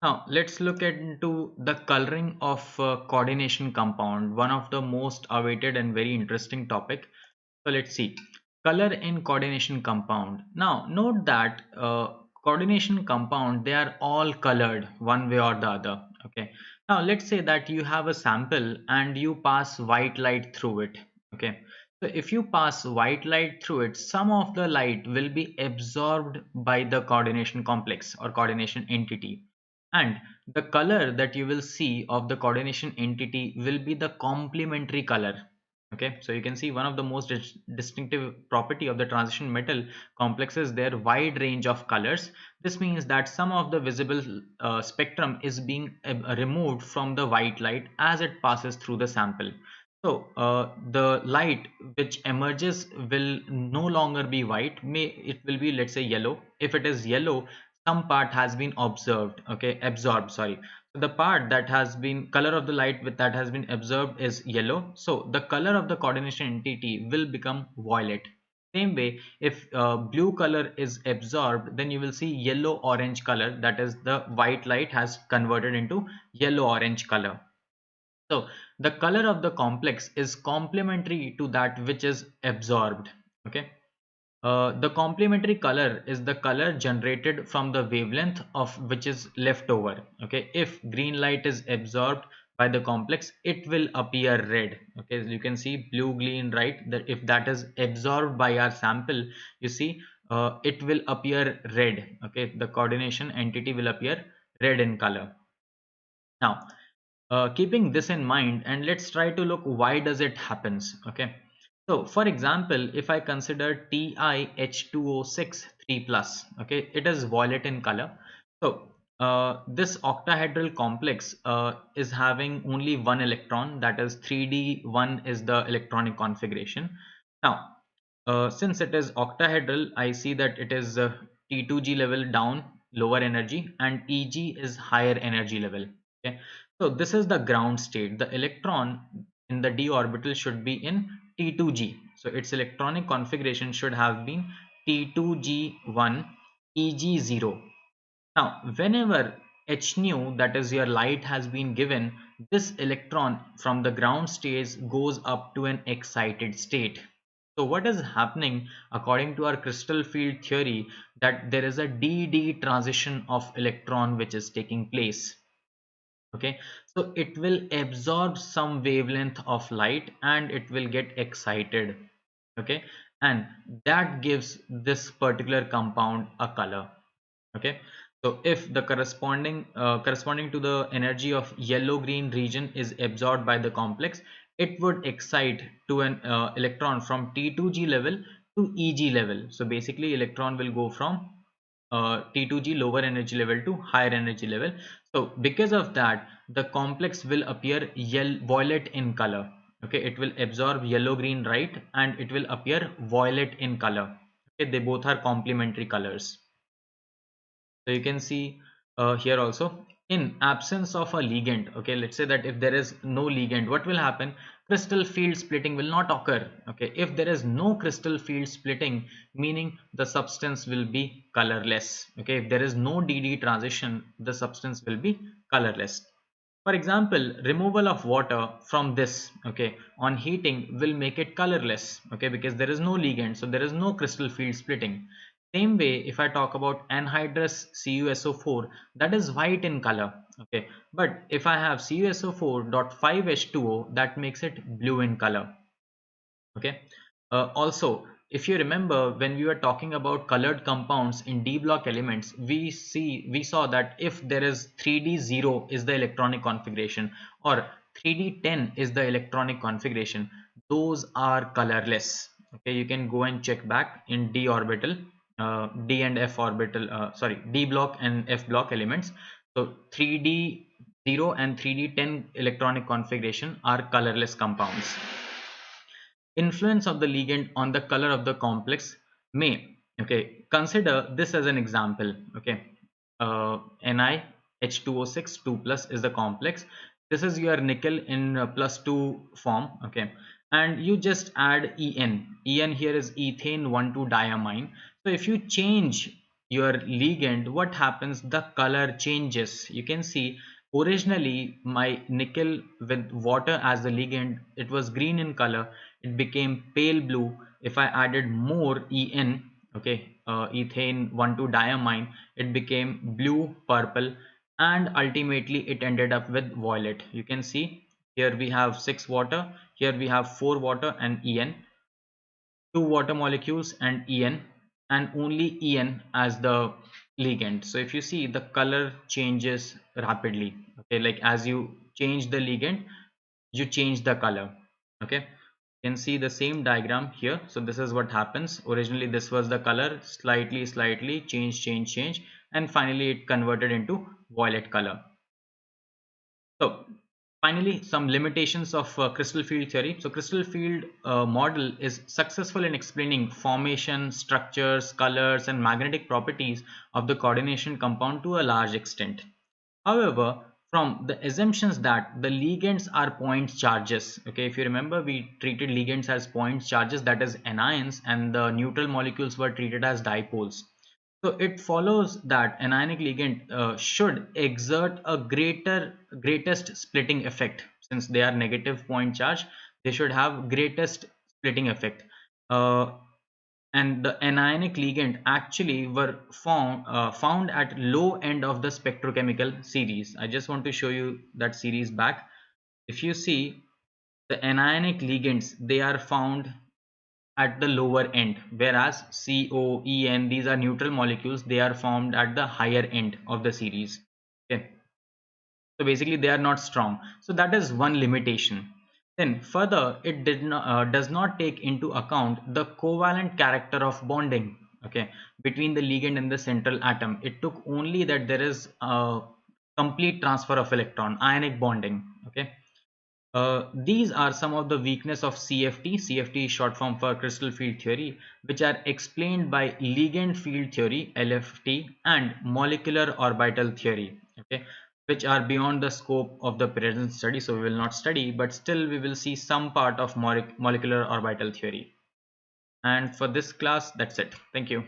Now let's look into the coloring of coordination compound, one of the most awaited and very interesting topic. So let's see. Color in coordination compound. Now note that coordination compound, they are all colored one way or the other. Okay. Now let's say that you have a sample and you pass white light through it. Okay. So if you pass white light through it, some of the light will be absorbed by the coordination complex or coordination entity. And the color that you will see of the coordination entity will be the complementary color. Okay, so you can see one of the most distinctive property of the transition metal complex is their wide range of colors. This means that some of the visible spectrum is being removed from the white light as it passes through the sample. So the light which emerges will no longer be white, may it will be, let's say, yellow. If it is yellow, some part has been observed, okay, absorbed, sorry. So the part that has been color of the light with that has been observed is yellow. So the color of the coordination entity will become violet. Same way, if blue color is absorbed, then you will see yellow orange color, that is the white light has converted into yellow orange color. So the color of the complex is complementary to that which is absorbed. Okay. The complementary color is the color generated from the wavelength of which is left over. Okay, if green light is absorbed by the complex, it will appear red. Okay, you can see blue, green, right? That if that is absorbed by our sample, you see it will appear red. Okay, the coordination entity will appear red in color. Now, keeping this in mind, and let's try to look why does it happens. Okay, so for example, if I consider TiH2O6 3 plus, okay, it is violet in color. So this octahedral complex is having only one electron, that is 3d1 is the electronic configuration. Now since it is octahedral, I see that it is T2G level down, lower energy, and EG is higher energy level. Okay, so this is the ground state. The electron in the d orbital should be in T2G. So its electronic configuration should have been T2G1, EG0. Now, whenever h nu, that is your light, has been given, this electron from the ground state goes up to an excited state. So what is happening according to our crystal field theory, that there is a d-d transition of electron which is taking place. Okay, so it will absorb some wavelength of light and it will get excited. Okay, and that gives this particular compound a color. Okay, so if the corresponding to the energy of yellow green region is absorbed by the complex, it would excite to an electron from T2G level to EG level. So basically electron will go from T2G lower energy level to higher energy level. So because of that, the complex will appear violet in color. Okay, it will absorb yellow green, right, and it will appear violet in color. Okay, they both are complementary colors. So you can see here also, in absence of a ligand, okay, let's say that if there is no ligand, what will happen? Crystal field splitting will not occur. Okay, if there is no crystal field splitting, meaning the substance will be colorless. Okay, if there is no DD transition, the substance will be colorless. For example, removal of water from this, okay, on heating will make it colorless, okay, because there is no ligand, so there is no crystal field splitting. Same way, if I talk about anhydrous CuSO4, that is white in color, okay, but if I have CuSO4.5H2O, that makes it blue in color. Okay, also, if you remember when we were talking about colored compounds in d block elements, we saw that if there is 3d0 is the electronic configuration or 3d10 is the electronic configuration, those are colorless. Okay, you can go and check back in d orbital, d and f orbital, sorry, d block and f block elements. So 3d0 and 3d10 electronic configuration are colorless compounds. Influence of the ligand on the color of the complex may, okay, consider this as an example. Okay, NiH2O6 2 plus is the complex. This is your nickel in +2 form. Okay, and you just add En here is ethane 1,2 diamine. So if you change your ligand, what happens? The color changes. You can see originally my nickel with water as the ligand, it was green in color. It became pale blue. If I added more En, okay, ethane 1,2-diamine, it became blue purple, and ultimately it ended up with violet. You can see here we have 6 water, here we have 4 water and En, 2 water molecules and En, and only En as the ligand. So if you see, the color changes rapidly. Okay, like as you change the ligand, you change the color. Okay, you can see the same diagram here. So this is what happens. Originally this was the color, slightly change, and finally it converted into violet color. So finally, some limitations of crystal field theory. So crystal field model is successful in explaining formation, structures, colors, and magnetic properties of the coordination compound to a large extent. However, from the assumptions that the ligands are point charges, okay, if you remember, we treated ligands as point charges, that is anions, and the neutral molecules were treated as dipoles. So it follows that anionic ligand should exert a greatest splitting effect. Since they are negative point charge, they should have greatest splitting effect. Uh, and the anionic ligand actually were found at low end of the spectrochemical series. I just want to show you that series back. If you see, the anionic ligands, they are found at the lower end, whereas CO, En, these are neutral molecules, they are found at the higher end of the series. Okay, so basically they are not strong. So that is one limitation. Then further, it does not take into account the covalent character of bonding, okay, between the ligand and the central atom. It took only that there is a complete transfer of electron, ionic bonding. Okay, these are some of the weakness of CFT. CFT is short form for crystal field theory, which are explained by ligand field theory (LFT) and molecular orbital theory, okay, which are beyond the scope of the present study. So we will not study, but still we will see some part of molecular orbital theory. And for this class, that's it. Thank you.